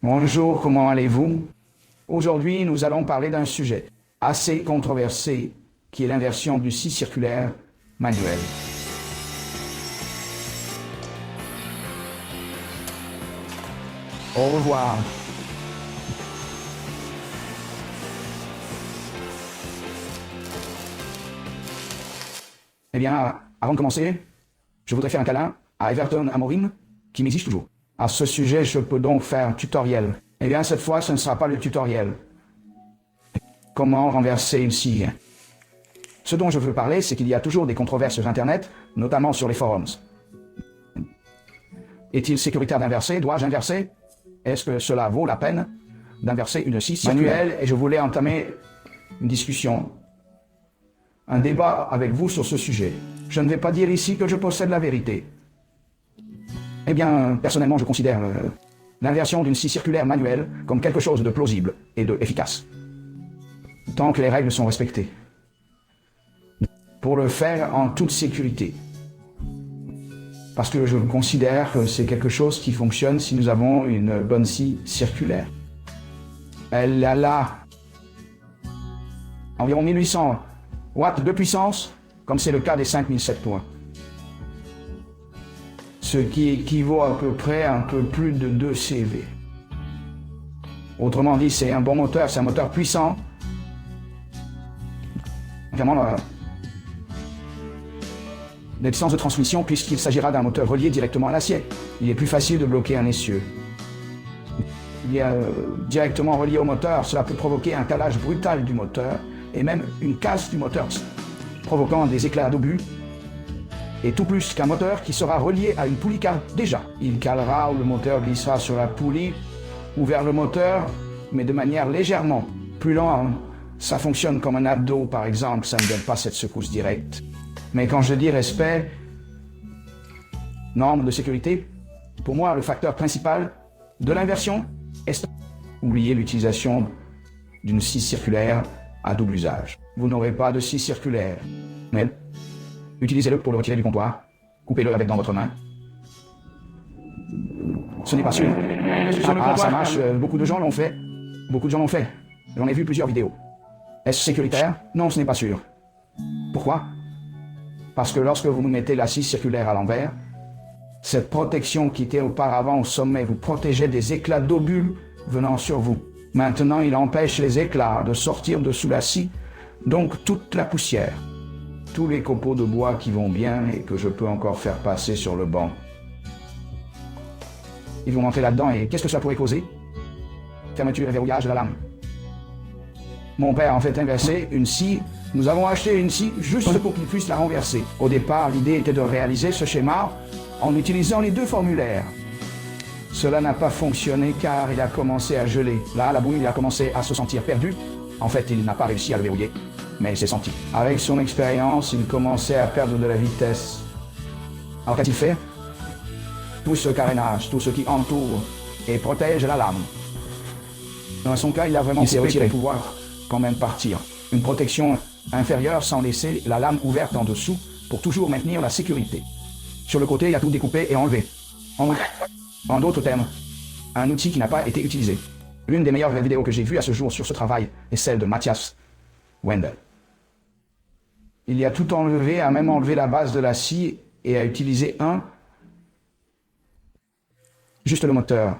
Bonjour, comment allez-vous? Aujourd'hui, nous allons parler d'un sujet assez controversé qui est l'inversion du scie circulaire manuel. Au revoir. Eh bien, avant de commencer, je voudrais faire un câlin à Everton Amorim, qui m'exige toujours. À ce sujet, je peux donc faire un tutoriel. Eh bien, cette fois, ce ne sera pas le tutoriel. Comment renverser une scie? Ce dont je veux parler, c'est qu'il y a toujours des controverses sur Internet, notamment sur les forums. Est-il sécuritaire d'inverser? Dois-je inverser? Est-ce que cela vaut la peine d'inverser une scie manuelle? Et je voulais entamer une discussion, un débat avec vous sur ce sujet. Je ne vais pas dire ici que je possède la vérité. Eh bien, personnellement, je considère l'inversion d'une scie circulaire manuelle comme quelque chose de plausible et de efficace, tant que les règles sont respectées, pour le faire en toute sécurité. Parce que je considère que c'est quelque chose qui fonctionne si nous avons une bonne scie circulaire. Elle a là environ 1800 watts de puissance, comme c'est le cas des 5007 points. Ce qui équivaut à peu près à un peu plus de 2 CV. Autrement dit, c'est un bon moteur, c'est un moteur puissant. Évidemment, les distances de transmission, puisqu'il s'agira d'un moteur relié directement à l'acier. Il est plus facile de bloquer un essieu. Il est directement relié au moteur, cela peut provoquer un calage brutal du moteur, et même une casse du moteur, provoquant des éclats d'obus, et tout plus qu'un moteur qui sera relié à une poulie car déjà, il calera ou le moteur glissera sur la poulie, ou vers le moteur, mais de manière légèrement plus lente. Ça fonctionne comme un abdo, par exemple, ça ne donne pas cette secousse directe. Mais quand je dis respect, normes de sécurité, pour moi, le facteur principal de l'inversion est oublier l'utilisation d'une scie circulaire à double usage. Vous n'aurez pas de scie circulaire, mais utilisez-le pour le retirer du comptoir, coupez-le avec dans votre main. Ce n'est pas sûr. Ça marche, beaucoup de gens l'ont fait. Beaucoup de gens l'ont fait. J'en ai vu plusieurs vidéos. Est-ce sécuritaire? Non, ce n'est pas sûr. Pourquoi? Parce que lorsque vous mettez la scie circulaire à l'envers, cette protection qui était auparavant au sommet vous protégeait des éclats d'obus venant sur vous. Maintenant, il empêche les éclats de sortir de sous la scie, donc toute la poussière, tous les copeaux de bois qui vont bien et que je peux encore faire passer sur le banc. Ils vont rentrer là-dedans et qu'est-ce que ça pourrait causer? Fermeture et verrouillage de la lame. Mon père en fait inverser une scie. Nous avons acheté une scie juste pour qu'il puisse la renverser. Au départ, l'idée était de réaliser ce schéma en utilisant les deux formulaires. Cela n'a pas fonctionné car il a commencé à geler. Là, la bouille, il a commencé à se sentir perdu. En fait, il n'a pas réussi à le verrouiller, mais il s'est senti. Avec son expérience, il commençait à perdre de la vitesse. Alors qu'a-t-il fait? Tout ce carénage, tout ce qui entoure et protège la lame. Dans son cas, il a vraiment retiré pour pouvoir quand même partir. Une protection inférieure sans laisser la lame ouverte en dessous pour toujours maintenir la sécurité. Sur le côté, il y a tout découpé et enlevé. En d'autres termes, un outil qui n'a pas été utilisé. L'une des meilleures vidéos que j'ai vues à ce jour sur ce travail est celle de Matthias Wendel. Il y a tout enlevé, a même enlevé la base de la scie et a utilisé juste le moteur.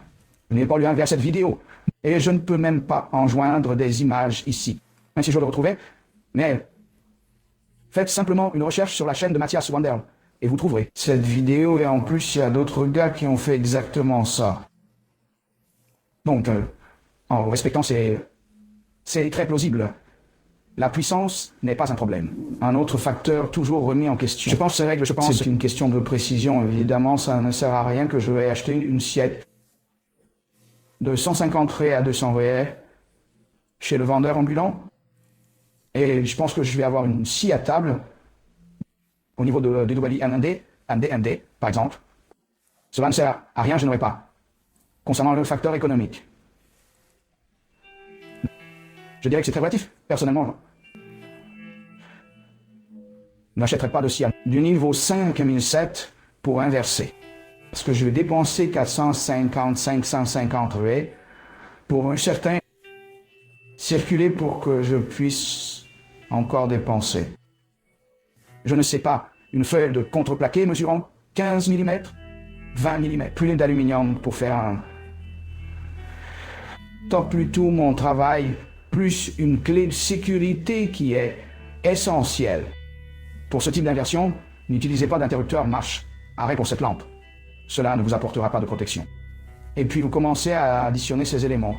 Je n'ai pas lu vers cette vidéo et je ne peux même pas en joindre des images ici. Même si je le retrouvais, mais faites simplement une recherche sur la chaîne de Matthias Wendel et vous trouverez cette vidéo. Et en plus, il y a d'autres gars qui ont fait exactement ça. Donc, en respectant, c'est très plausible. La puissance n'est pas un problème. Un autre facteur toujours remis en question. Je pense que c'est une question de précision. Évidemment, ça ne sert à rien que je vais acheter une siette de 150 raies à 200 raies chez le vendeur ambulant. Et je pense que je vais avoir une scie à table au niveau de DWI MD, par exemple. Cela ne sert à rien, je n'aurai pas. Concernant le facteur économique, je dirais que c'est très relatif. Personnellement, je n'achèterai pas de scie du niveau 5007 pour inverser. Parce que je vais dépenser 450, 550 raies pour un certain circuler pour que je puisse encore dépenser. Je ne sais pas, une feuille de contreplaqué mesurant 15 mm, 20 mm, plus d'aluminium pour faire un... Tant plutôt mon travail, plus une clé de sécurité qui est essentielle. Pour ce type d'inversion, n'utilisez pas d'interrupteur marche arrêt pour cette lampe. Cela ne vous apportera pas de protection. Et puis vous commencez à additionner ces éléments.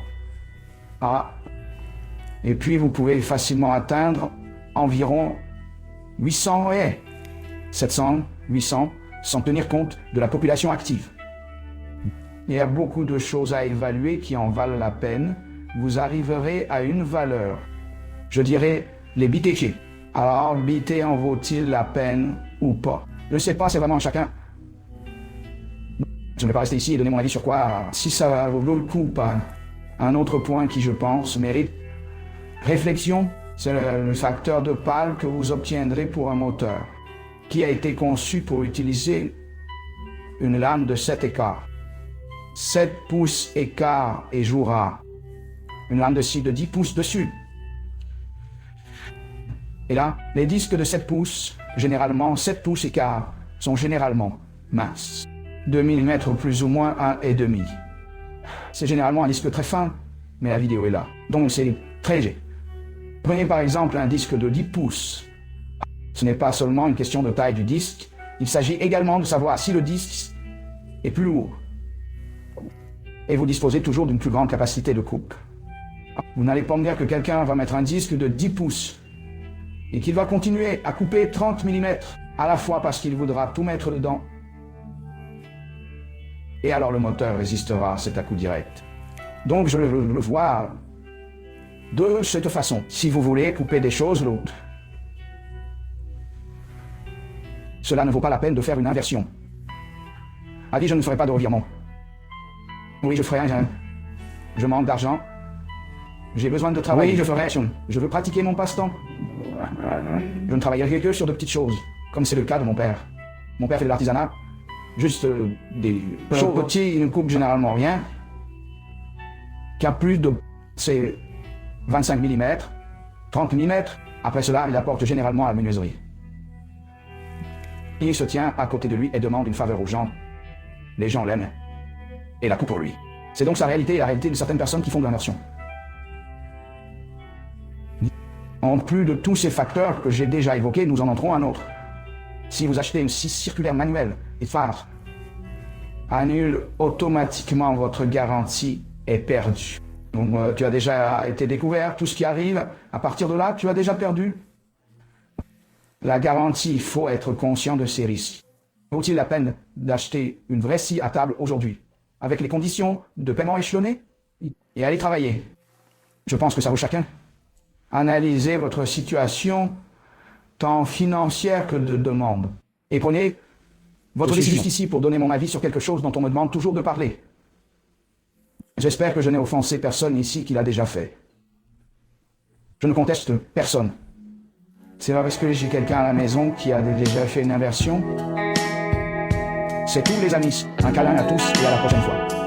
Et puis vous pouvez facilement atteindre environ 800 haies. 700, 800, sans tenir compte de la population active. Il y a beaucoup de choses à évaluer qui en valent la peine. Vous arriverez à une valeur. Je dirais les BTG. Alors, BT en vaut-il la peine ou pas? Je ne sais pas, c'est vraiment chacun. Je ne vais pas rester ici et donner mon avis sur quoi, si ça vaut le coup ou pas. Un autre point qui, je pense, mérite réflexion, c'est le facteur de pale que vous obtiendrez pour un moteur, qui a été conçu pour utiliser une lame de 7 écarts. 7 pouces écart et joue rare. Une lame de scie de 10 pouces dessus. Et là, les disques de 7 pouces, généralement 7 pouces écart, sont généralement minces. 2 mm plus ou moins 1,5. C'est généralement un disque très fin, mais la vidéo est là. Donc c'est très léger. Prenez par exemple un disque de 10 pouces. Ce n'est pas seulement une question de taille du disque, il s'agit également de savoir si le disque est plus lourd. Et vous disposez toujours d'une plus grande capacité de coupe. Vous n'allez pas me dire que quelqu'un va mettre un disque de 10 pouces et qu'il va continuer à couper 30 mm à la fois parce qu'il voudra tout mettre dedans. Et alors le moteur résistera à cet à-coup direct. Donc je le vois de cette façon. Si vous voulez couper des choses, l'autre. Cela ne vaut pas la peine de faire une inversion. A dit, je ne ferai pas de revirement. Oui, je ferai un... Je manque d'argent. J'ai besoin de travailler. Oui, je ferai. Je veux pratiquer mon passe-temps. Je ne travaillerai que sur de petites choses, comme c'est le cas de mon père. Mon père fait de l'artisanat. Juste des choses petits, il ne coupe généralement rien. Qui a plus de... C'est 25 mm, 30 mm. Après cela, il apporte généralement à la menuiserie. Il se tient à côté de lui et demande une faveur aux gens. Les gens l'aiment et la coupe pour lui. C'est donc sa réalité et la réalité de certaines personnes qui font de l'inversion. En plus de tous ces facteurs que j'ai déjà évoqués, nous en entrons à un autre. Si vous achetez une scie circulaire manuelle et phare, annule automatiquement votre garantie est perdue. Donc tu as déjà été découvert, tout ce qui arrive, à partir de là, tu as déjà perdu. La garantie, il faut être conscient de ces risques. Vaut-il la peine d'acheter une vraie scie à table aujourd'hui, avec les conditions de paiement échelonnées, et aller travailler? Je pense que ça vaut chacun. Analysez votre situation, tant financière que de demande. Et prenez votre décision ici pour donner mon avis sur quelque chose dont on me demande toujours de parler. J'espère que je n'ai offensé personne ici qui l'a déjà fait. Je ne conteste personne. C'est pas parce que j'ai quelqu'un à la maison qui a déjà fait une inversion. C'est tout les amis. Un câlin à tous et à la prochaine fois.